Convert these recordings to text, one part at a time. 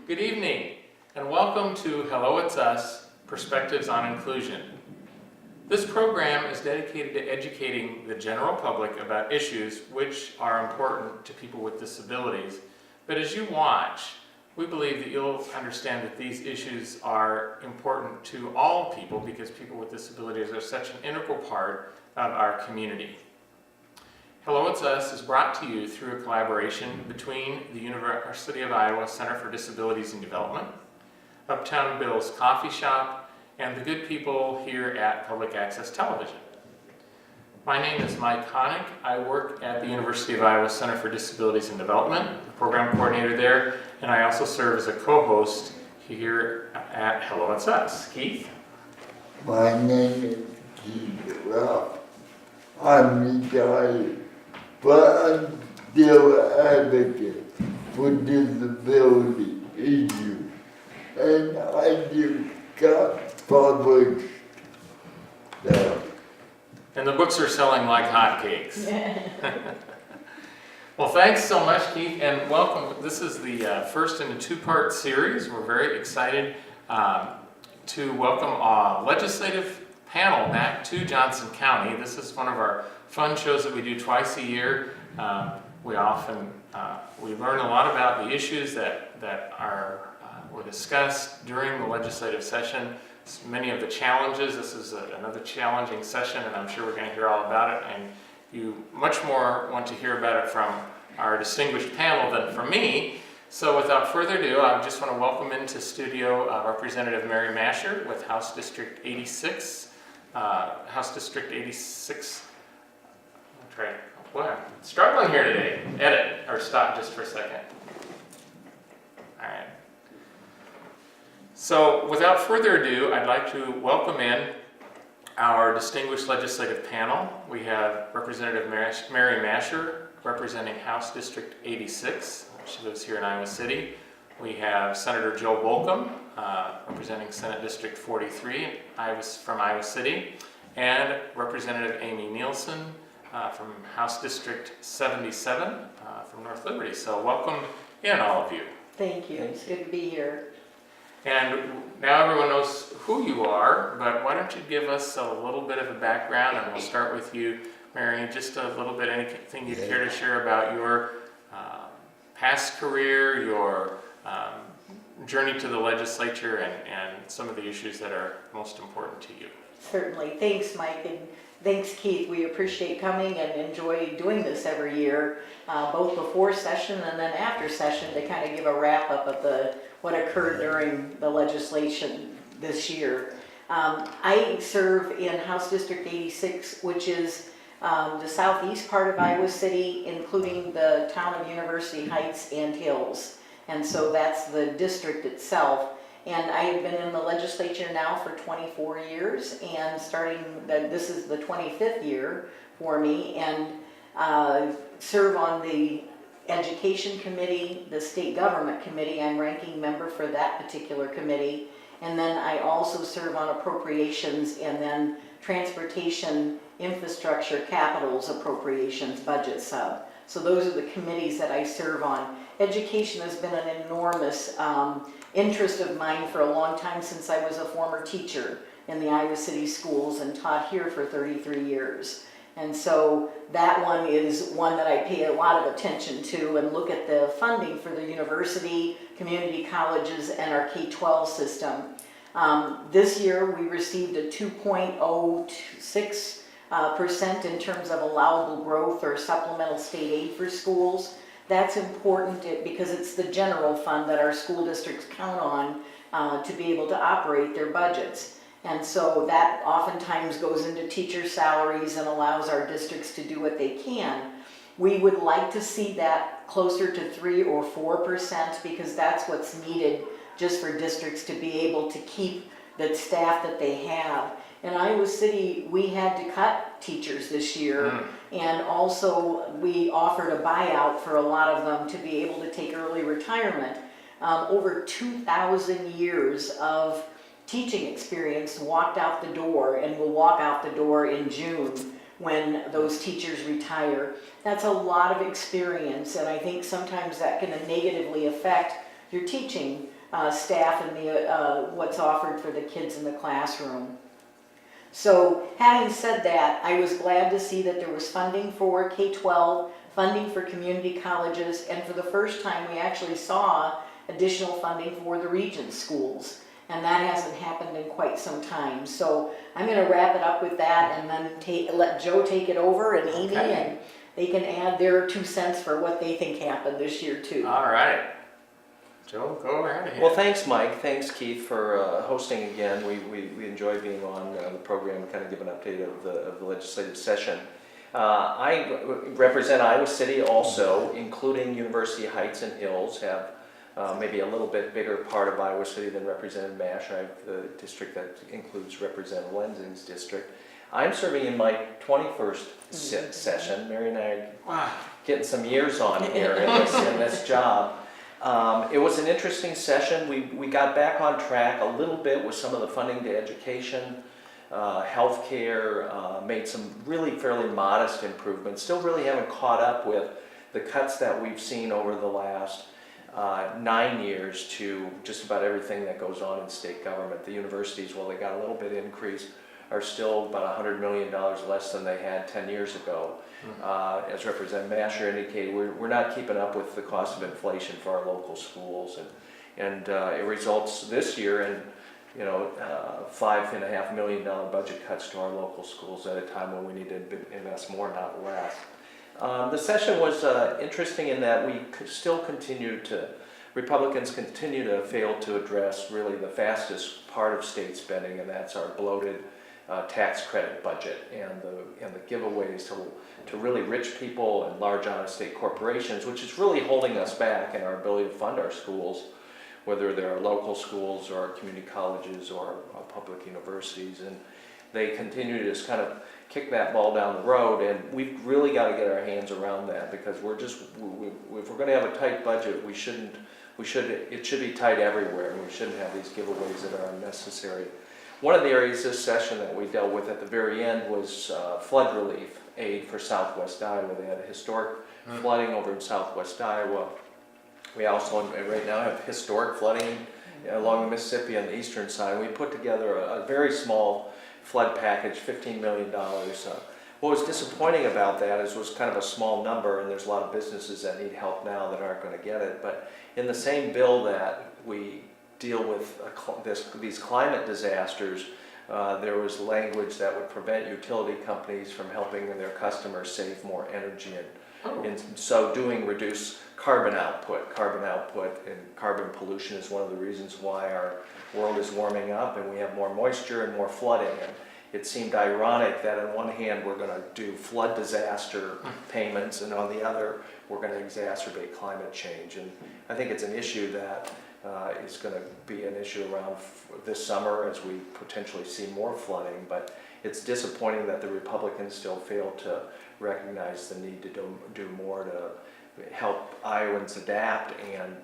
Good evening, and welcome to Hello It's Us, Perspectives on Inclusion. This program is dedicated to educating the general public about issues which are important to people with disabilities. But as you watch, we believe that you'll understand that these issues are important to all people because people with disabilities are such an integral part of our community. Hello It's Us is brought to you through a collaboration between the University of Iowa Center for Disabilities and Development, Uptown Bill's Coffee Shop, and the good people here at Public Access Television. My name is Mike Honig. I work at the University of Iowa Center for Disabilities and Development, the program coordinator there, and I also serve as a co-host here at Hello It's Us. Keith? My name is Keith Ruff. I'm retired, but I'm still an advocate for disability issues. And I just got published. And the books are selling like hotcakes. Well, thanks so much, Keith, and welcome. This is the first in a two-part series. We're very excited to welcome a legislative panel back to Johnson County. This is one of our fun shows that we do twice a year. We learn a lot about the issues that were discussed during the legislative session. Many of the challenges. This is another challenging session, and I'm sure we're going to hear all about it. And you much more want to hear about it from our distinguished panel than from me. So without further ado, I just want to welcome into studio Representative Mary Masher with House District 86. House District 86. Boy, I'm struggling here today. Edit, or stop just for a second. All right. So without further ado, I'd like to welcome in our distinguished legislative panel. We have Representative Mary Masher representing House District 86. She lives here in Iowa City. We have Senator Joe Bolcom representing Senate District 43 from Iowa City, and Representative Amy Nielsen from House District 77 from North Liberty. So welcome in, all of you. Thank you. It's good to be here. And now everyone knows who you are, but why don't you give us a little bit of a background, and we'll start with you, Mary, just a little bit, anything you'd care to share about your past career, your journey to the legislature, and some of the issues that are most important to you. Certainly. Thanks, Mike, and thanks, Keith. We appreciate coming and enjoy doing this every year, both before session and then after session, to kind of give a wrap-up of what occurred during the legislation this year. I serve in House District 86, which is the southeast part of Iowa City, including the town of University Heights and Hills. And so that's the district itself. And I have been in the legislature now for 24 years, and this is the 25th year for me, and serve on the Education Committee, the State Government Committee. I'm ranking member for that particular committee. And then I also serve on Appropriations, and then Transportation, Infrastructure, Capitals, Appropriations, Budget Sub. So those are the committees that I serve on. Education has been an enormous interest of mine for a long time, since I was a former teacher in the Iowa City schools and taught here for 33 years. And so that one is one that I pay a lot of attention to, and look at the funding for the university, community colleges, and our K-12 system. This year we received a 2.06% in terms of allowable growth or supplemental state aid for schools. That's important because it's the general fund that our school districts count on to be able to operate their budgets. And so that oftentimes goes into teacher salaries and allows our districts to do what they can. We would like to see that closer to 3 or 4%, because that's what's needed just for districts to be able to keep the staff that they have. In Iowa City, we had to cut teachers this year, and also we offered a buyout for a lot of them to be able to take early retirement. Over 2,000 years of teaching experience walked out the door, and will walk out the door in June when those teachers retire. That's a lot of experience, and I think sometimes that can negatively affect your teaching staff and what's offered for the kids in the classroom. So having said that, I was glad to see that there was funding for K-12, funding for community colleges, and for the first time we actually saw additional funding for the Regent schools. And that hasn't happened in quite some time. So I'm going to wrap it up with that and then let Joe take it over and Amy, Okay. and they can add their 2 cents for what they think happened this year too. All right. Joe, go right ahead. Well, thanks, Mike. Thanks, Keith, for hosting again. We enjoy being on the program, kind of give an update of the legislative session. I represent Iowa City also, including University Heights and Hills, have maybe a little bit bigger part of Iowa City than Representative Mash. I have the district that includes Representative Lenzing's district. I'm serving in my 21st session. Mary and I are Wow. getting some years on here in this job. It was an interesting session. We got back on track a little bit with some of the funding to education, healthcare, made some really fairly modest improvements. Still really haven't caught up with the cuts that we've seen over the last 9 years to just about everything that goes on in state government. The universities, while they got a little bit increase, are still about $100 million less than they had 10 years ago. As Representative Masher indicated, we're not keeping up with the cost of inflation for our local schools, and it results this year in $5.5 million budget cuts to our local schools at a time when we need to invest more, not less. The session was interesting in that Republicans continue to fail to address really the fastest part of state spending, and that's our bloated tax credit budget and the giveaways to really rich people and large out-of-state corporations, which is really holding us back in our ability to fund our schools, whether they're local schools or community colleges or public universities. And they continue to just kind of kick that ball down the road, and we've really got to get our hands around that, because if we're going to have a tight budget, it should be tight everywhere, and we shouldn't have these giveaways that are unnecessary. One of the areas this session that we dealt with at the very end was flood relief aid for Southwest Iowa. They had a historic flooding over in Southwest Iowa. We also right now have historic flooding along the Mississippi on the eastern side. We put together a very small flood package, $15 million. What was disappointing about that is it was kind of a small number, and there's a lot of businesses that need help now that aren't going to get it. But in the same bill that we deal with these climate disasters, there was language that would prevent utility companies from helping their customers save more energy and in so doing reduce carbon output. Carbon output and carbon pollution is one of the reasons why our world is warming up and we have more moisture and more flooding. And it seemed ironic that on one hand we're going to do flood disaster payments, and on the other we're going to exacerbate climate change. And I think it's an issue that is going to be an issue around this summer as we potentially see more flooding, but it's disappointing that the Republicans still fail to recognize the need to do more to help Iowans adapt and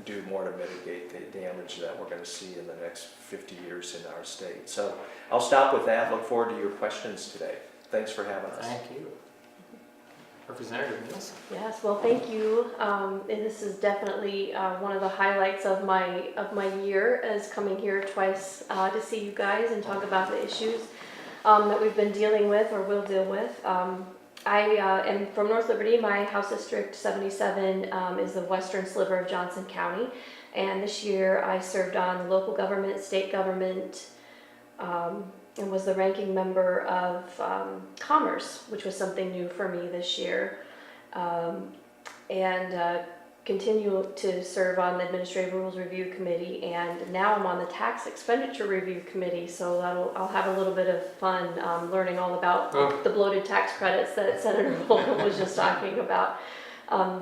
do more to mitigate the damage that we're going to see in the next 50 years in our state. So I'll stop with that. Look forward to your questions today. Thanks for having us. Thank you. Representative Nielsen. Yes, well, thank you. And this is definitely one of the highlights of my year, as coming here twice to see you guys and talk about the issues that we've been dealing with or will deal with. I am from North Liberty. My House District 77 is the western sliver of Johnson County, and this year I served on local government, state government, and was the ranking member of Commerce, which was something new for me this year, and continue to serve on the Administrative Rules Review Committee, and now I'm on the Tax Expenditure Review Committee, so I'll have a little bit of fun learning all about the bloated tax credits that Senator Holcomb was just talking about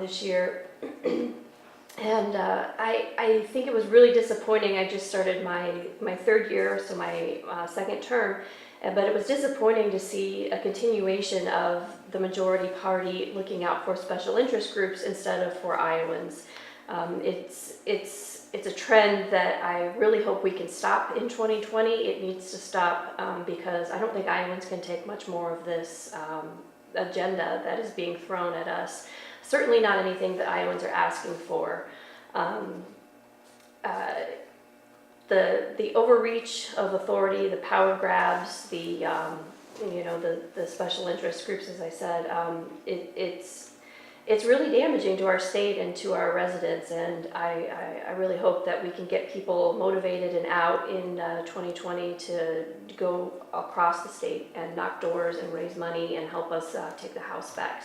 this year. And I think it was really disappointing. I just started my third year, so my second term, but it was disappointing to see a continuation of the majority party looking out for special interest groups instead of for Iowans. It's a trend that I really hope we can stop in 2020. It needs to stop because I don't think Iowans can take much more of this agenda that is being thrown at us. Certainly not anything that Iowans are asking for. the overreach of authority, the power grabs, the the special interest groups, as I said, it's really damaging to our state and to our residents. And I really hope that we can get people motivated and out in 2020 to go across the state and knock doors and raise money and help us take the House back,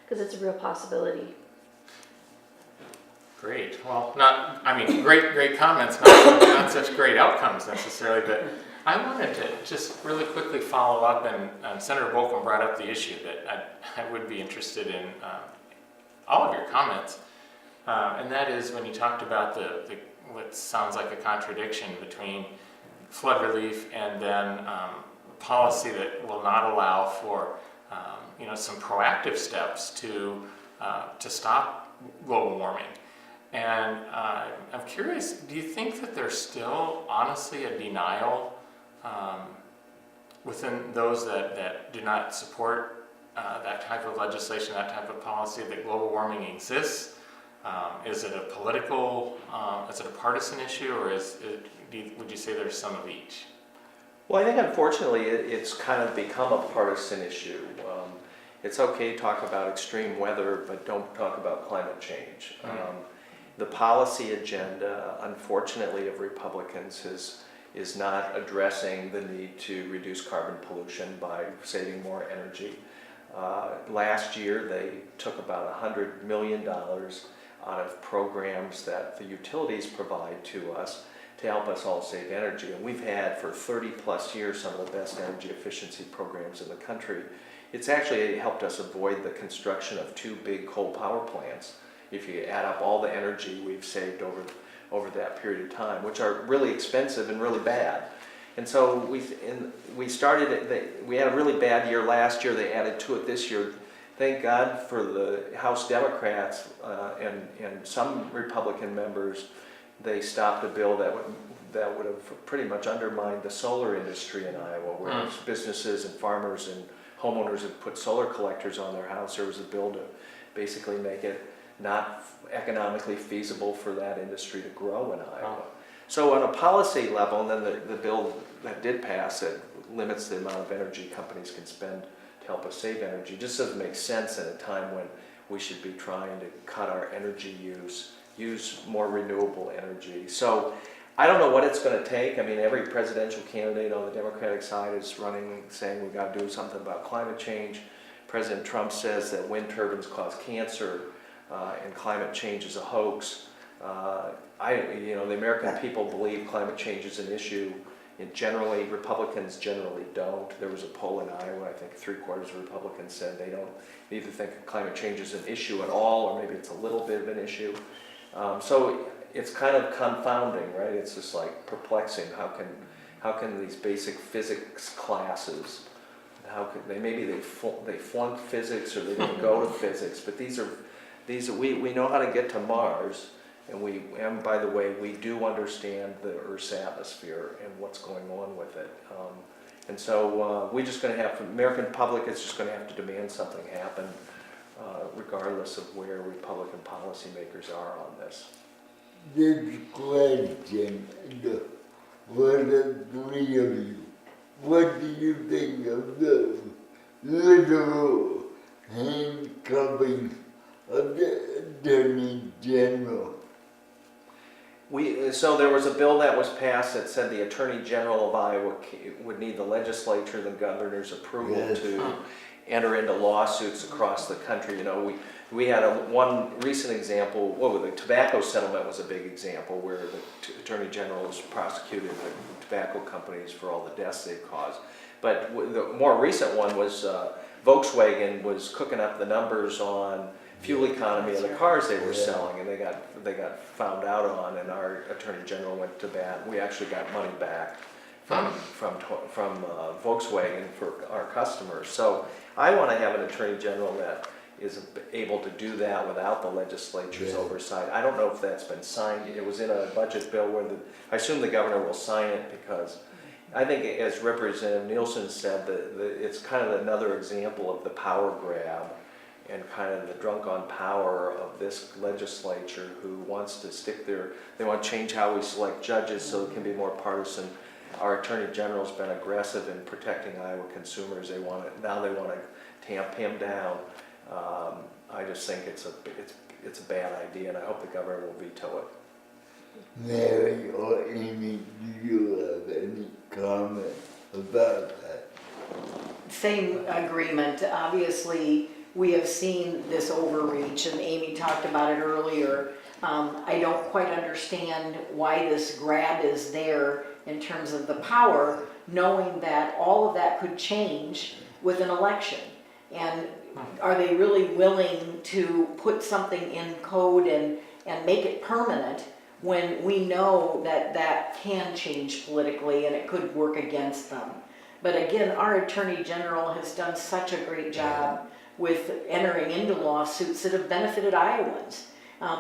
because it's a real possibility. Great. Well, great comments, not such great outcomes necessarily, but I wanted to just really quickly follow up, and Senator Bolton brought up the issue that I would be interested in all of your comments, and that is when you talked about the what sounds like a contradiction between flood relief and then policy that will not allow for some proactive steps to stop global warming. And I'm curious, do you think that there's still honestly a denial within those that do not support that type of legislation, that type of policy, that global warming exists? Is it a political, is it a partisan issue, or would you say there's some of each? Well, I think unfortunately it's kind of become a partisan issue. It's okay to talk about extreme weather, but don't talk about climate change. The policy agenda, unfortunately, of Republicans is not addressing the need to reduce carbon pollution by saving more energy. Last year, they took about $100 million out of programs that the utilities provide to us to help us all save energy. And we've had for 30 plus years some of the best energy efficiency programs in the country. It's actually helped us avoid the construction of 2 big coal power plants, if you add up all the energy we've saved over that period of time, which are really expensive and really bad. And so we started, we had a really bad year last year, they added to it this year. Thank God for the House Democrats and some Republican members. They stopped a bill that would have pretty much undermined the solar industry in Iowa, where businesses and farmers and homeowners had put solar collectors on their house. There was a bill to basically make it not economically feasible for that industry to grow in Iowa. So on a policy level, and then the bill that did pass that limits the amount of energy companies can spend to help us save energy, just doesn't make sense at a time when we should be trying to cut our energy use more renewable energy. So I don't know what it's going to take. I mean, every presidential candidate on the Democratic side is running saying we've got to do something about climate change. President Trump says that wind turbines cause cancer and climate change is a hoax. The American people believe climate change is an issue. Republicans generally don't. There was a poll in Iowa, I think 3/4 of Republicans said they don't either think climate change is an issue at all, or maybe it's a little bit of an issue. So it's kind of confounding, right? It's just like perplexing. How can these basic physics classes, they flunked physics or they didn't go to physics, but we know how to get to Mars. And by the way, we do understand the Earth's atmosphere and what's going on with it. And so we're just going to have, American public is just going to have to demand something happen, regardless of where Republican policymakers are on this. This question, for the 3 of you, what do you think of the literal handcuffing of the Attorney General? So there was a bill that was passed that said the Attorney General of Iowa would need the legislature, the governor's approval to enter into lawsuits across the country. We had one recent example. The tobacco settlement was a big example where the Attorney General has prosecuted the tobacco companies for all the deaths they've caused. But the more recent one was Volkswagen was cooking up the numbers on fuel economy of the cars they were selling, and they got found out on, and our Attorney General went to bat. We actually got money back from Volkswagen for our customers. So I want to have an Attorney General that is able to do that without the legislature's oversight. I don't know if that's been signed. It was in a budget bill where I assume the governor will sign it, because I think, as Representative Nielsen said, it's kind of another example of the power grab kind of the drunk on power of this legislature who wants to they want to change how we select judges so it can be more partisan. Our Attorney General's been aggressive in protecting Iowa consumers. Now they want to tamp him down. I just think it's a bad idea, and I hope the governor will veto it. Mary or Amy, do you have any comment about that? Same agreement. Obviously, we have seen this overreach, and Amy talked about it earlier. I don't quite understand why this grab is there in terms of the power, knowing that all of that could change with an election. And are they really willing to put something in code and make it permanent when we know that that can change politically and it could work against them? But again, our Attorney General has done such a great job with entering into lawsuits that have benefited Iowans.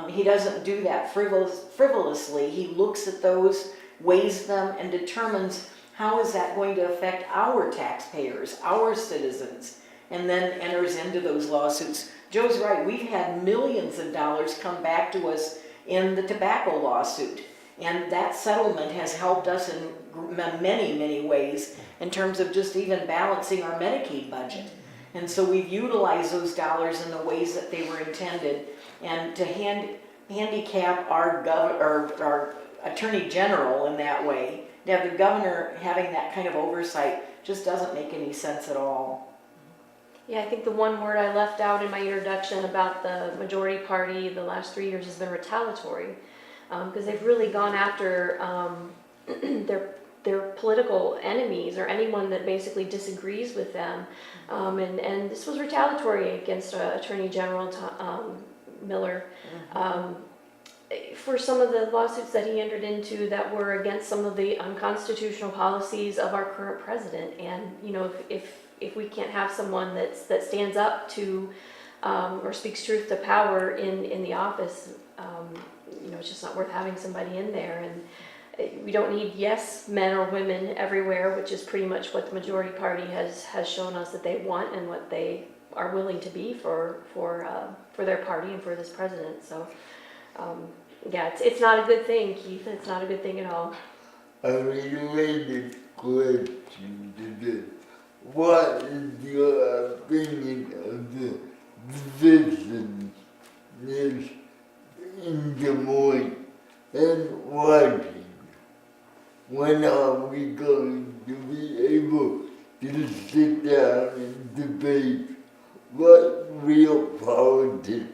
He doesn't do that frivolously. He looks at those, weighs them, and determines how is that going to affect our taxpayers, our citizens, and then enters into those lawsuits. Joe's right, we've had millions of dollars come back to us in the tobacco lawsuit, and that settlement has helped us in many, many ways in terms of just even balancing our Medicaid budget. And so we've utilized those dollars in the ways that they were intended, and to handicap our Attorney General in that way, to have the governor having that kind of oversight just doesn't make any sense at all. Yeah, I think the one word I left out in my introduction about the majority party the last 3 years has been retaliatory, because they've really gone after their political enemies or anyone that basically disagrees with them, and this was retaliatory against Attorney General Miller. For some of the lawsuits that he entered into that were against some of the unconstitutional policies of our current president. And you know, if we can't have someone that stands up to or speaks truth to power in the office, you know, it's just not worth having somebody in there. And we don't need yes men or women everywhere, which is pretty much what the majority party has shown us that they want and what they are willing to be for their party and for this president. So yeah, it's not a good thing, Keith. It's not a good thing at all. A related question to this. What is your opinion of the division in Des Moines and Washington? When are we going to be able to sit down and debate what real politics?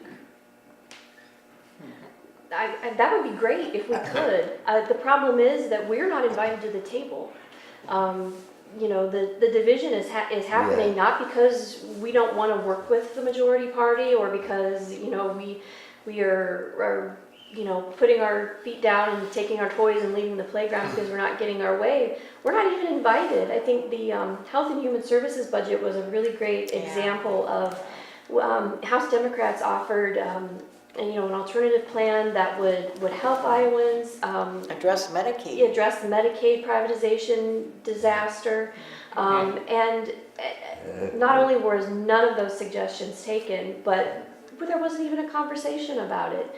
That would be great if we could. The problem is that we're not invited to the table. You know, the division is happening not because we don't want to work with the majority party or because, you know, we are you know, putting our feet down and taking our toys and leaving the playground because we're not getting our way. We're not even invited. I think the Health and Human Services budget was a really great example of House Democrats offered you know, an alternative plan that would help Iowans Address Medicaid. address the Medicaid privatization disaster, and not only was none of those suggestions taken, but there wasn't even a conversation about it.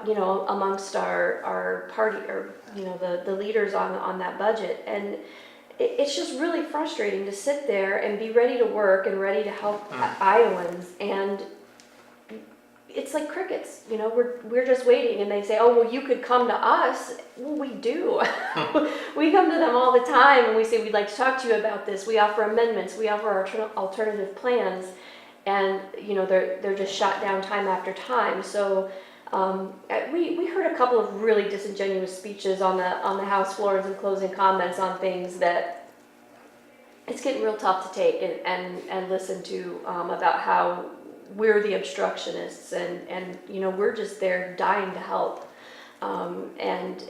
You know, amongst our party, or you know, the leaders on that budget, and it's just really frustrating to sit there and be ready to work and ready to help Iowans, and it's like crickets. You know, we're just waiting, and they say, oh well, you could come to us. Well, we do. We come to them all the time, and we say we'd like to talk to you about this. We offer amendments. We offer our alternative plans. And you know, they're just shot down time after time. So we heard a couple of really disingenuous speeches on the House floors and closing comments on things that it's getting real tough to take and listen to about how we're the obstructionists and you know, we're just there dying to help and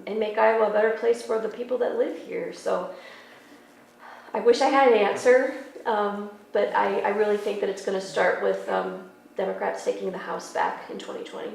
make Iowa a better place for the people that live here. So I wish I had an answer. But I really think that it's going to start with Democrats taking the House back in 2020.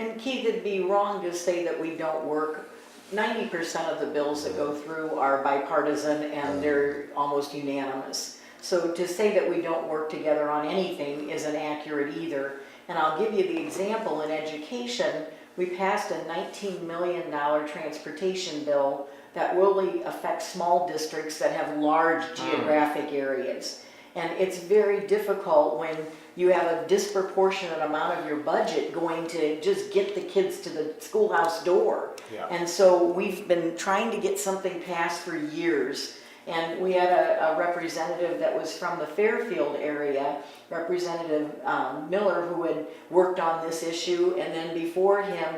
And Keith, it'd be wrong to say that we don't work. 90% of the bills that go through are bipartisan and they're almost unanimous. So to say that we don't work together on anything isn't accurate either. And I'll give you the example in education. We passed a $19 million transportation bill that really affects small districts that have large geographic areas. And it's very difficult when you have a disproportionate amount of your budget going to just get the kids to the schoolhouse door. Yeah. And so we've been trying to get something passed for years. And we had a representative that was from the Fairfield area, Representative Miller, who had worked on this issue, and then before him,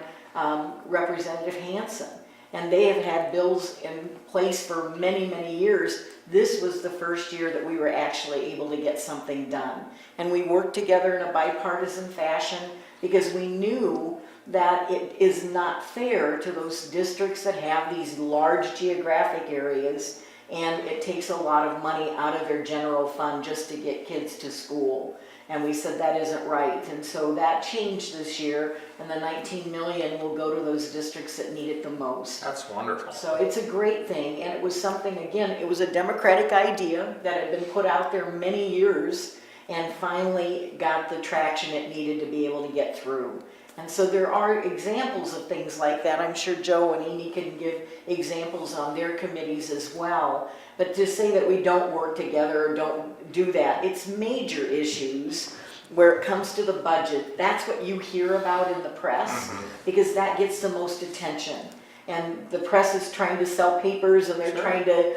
Representative Hansen. And they have had bills in place for many, many years. This was the first year that we were actually able to get something done. And we worked together in a bipartisan fashion because we knew that it is not fair to those districts that have these large geographic areas, and it takes a lot of money out of their general fund just to get kids to school. And we said that isn't right. And so that changed this year, and the 19 million will go to those districts that need it the most. That's wonderful. So it's a great thing, and it was something, again, it was a democratic idea that had been put out there many years and finally got the traction it needed to be able to get through. And so there are examples of things like that. I'm sure Joe and Amy can give examples on their committees as well. But to say that we don't work together or don't do that, it's major issues where it comes to the budget. That's what you hear about in the press because that gets the most attention. And the press is trying to sell papers, and they're trying to,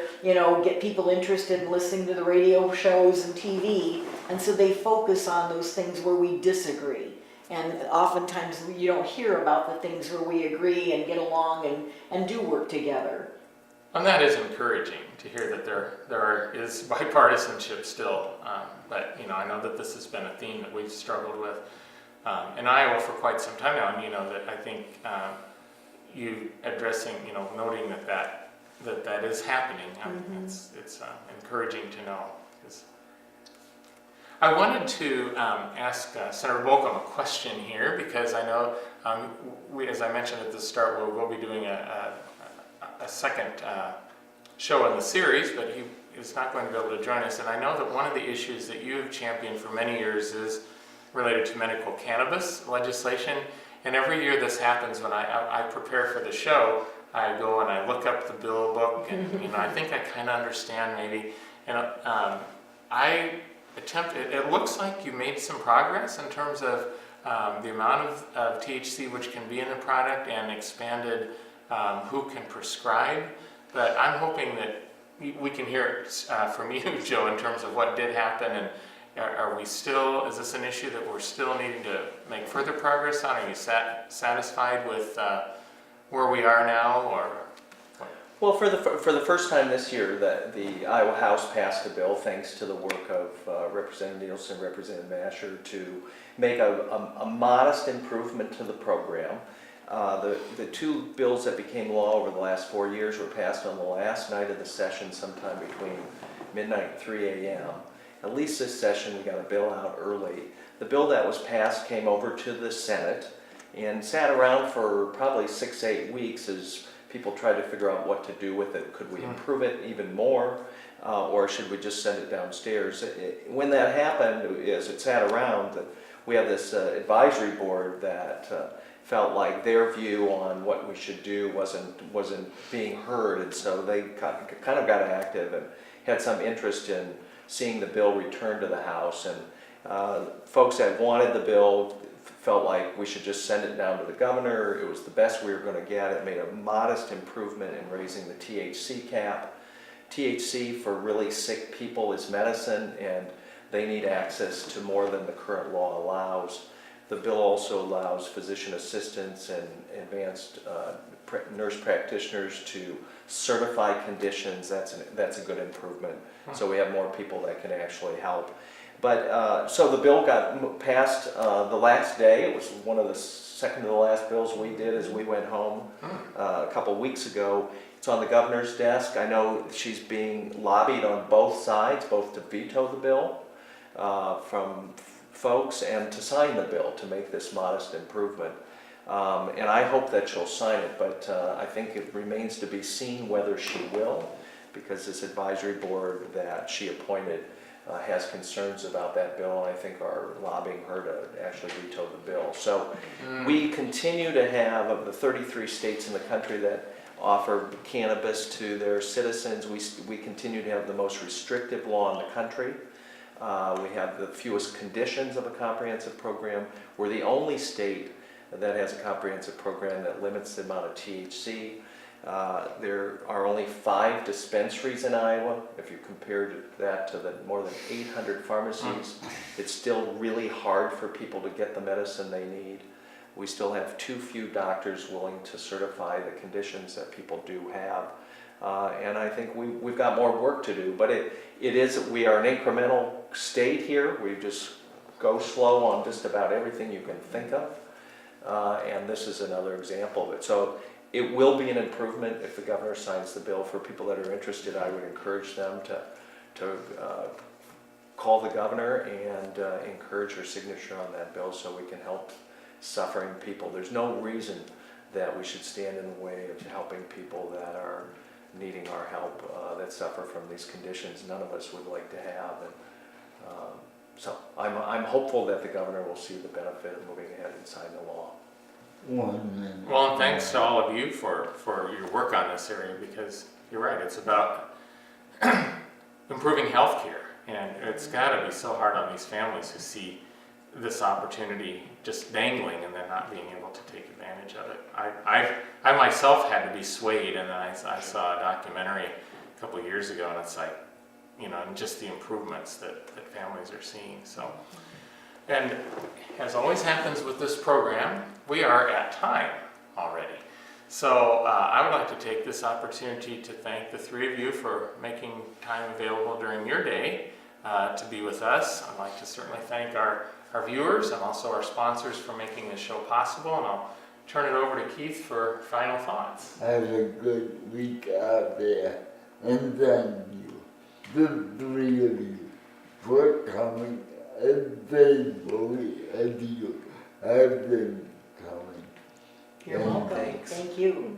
get people interested in listening to the radio shows and TV. And so they focus on those things where we disagree. And oftentimes you don't hear about the things where we agree and get along and do work together. And that is encouraging to hear that there is bipartisanship still. But I know that this has been a theme that we've struggled with in Iowa for quite some time now. And that I think you addressing, noting that is happening. It's encouraging to know. I wanted to ask Senator Bolcom a question here because I know, as I mentioned at the start, we'll be doing a second show in the series, but he is not going to be able to join us. And I know that one of the issues that you have championed for many years is related to medical cannabis legislation. And every year this happens when I prepare for the show, I go and I look up the bill book, and I think I kind of understand maybe. And it looks like you made some progress in terms of the amount of THC which can be in the product and expanded who can prescribe. But I'm hoping that we can hear it from you, Joe, in terms of what did happen, and is this an issue that we're still needing to make further progress on? Are you satisfied with where we are now, or? Well, for the first time this year, the Iowa House passed a bill, thanks to the work of Representative Nielsen, Representative Masher, to make a modest improvement to the program. The two bills that became law over the last 4 years were passed on the last night of the session, sometime between midnight and 3 a.m. At least this session, we got a bill out early. The bill that was passed came over to the Senate and sat around for probably 6 to 8 weeks as people tried to figure out what to do with it. Could we improve it even more, or should we just send it downstairs? When that happened, as it sat around, we have this advisory board that felt like their view on what we should do wasn't being heard, and so they kind of got active and had some interest in seeing the bill return to the House. And folks that wanted the bill felt like we should just send it down to the governor. It was the best we were going to get. It made a modest improvement in raising the THC cap. THC for really sick people is medicine, and they need access to more than the current law allows. The bill also allows physician assistants and advanced nurse practitioners to certify conditions. That's a good improvement. So we have more people that can actually help. But so the bill got passed the last day. It was one of the second to the last bills we did as we went home a couple weeks ago. It's on the governor's desk. I know she's being lobbied on both sides, both to veto the bill from folks and to sign the bill to make this modest improvement. And I hope that she'll sign it, but I think it remains to be seen whether she will, because this advisory board that she appointed has concerns about that bill, and I think are lobbying her to actually veto the bill. So we continue to have, of the 33 states in the country that offer cannabis to their citizens, we continue to have the most restrictive law in the country. We have the fewest conditions of a comprehensive program. We're the only state that has a comprehensive program that limits the amount of THC. There are only 5 dispensaries in Iowa. If you compare that to the more than 800 pharmacies, it's still really hard for people to get the medicine they need. We still have too few doctors willing to certify the conditions that people do have. And I think we've got more work to do, but we are an incremental state here. We just go slow on just about everything you can think of. And this is another example of it. So it will be an improvement if the governor signs the bill. For people that are interested, I would encourage them to call the governor and encourage her signature on that bill so we can help suffering people. There's no reason that we should stand in the way of helping people that are needing our help, that suffer from these conditions none of us would like to have. And so I'm hopeful that the governor will see the benefit of moving ahead and sign the law. Well, and thanks to all of you for your work on this area, because you're right, it's about improving healthcare, and it's got to be so hard on these families who see this opportunity just dangling and then not being able to take advantage of it. I myself had to be swayed, and then I saw a documentary a couple of years ago, and it's like, you know, and just the improvements that families are seeing. So, and as always happens with this program, we are at time already. So I would like to take this opportunity to thank the 3 of you for making time available during your day to be with us. I'd like to certainly thank our viewers and also our sponsors for making this show possible, and I'll turn it over to Keith for final thoughts. Have a good week out there, and thank you, the 3 of you, for coming and faithfully as you have been coming. You're welcome. Thanks. Thank you.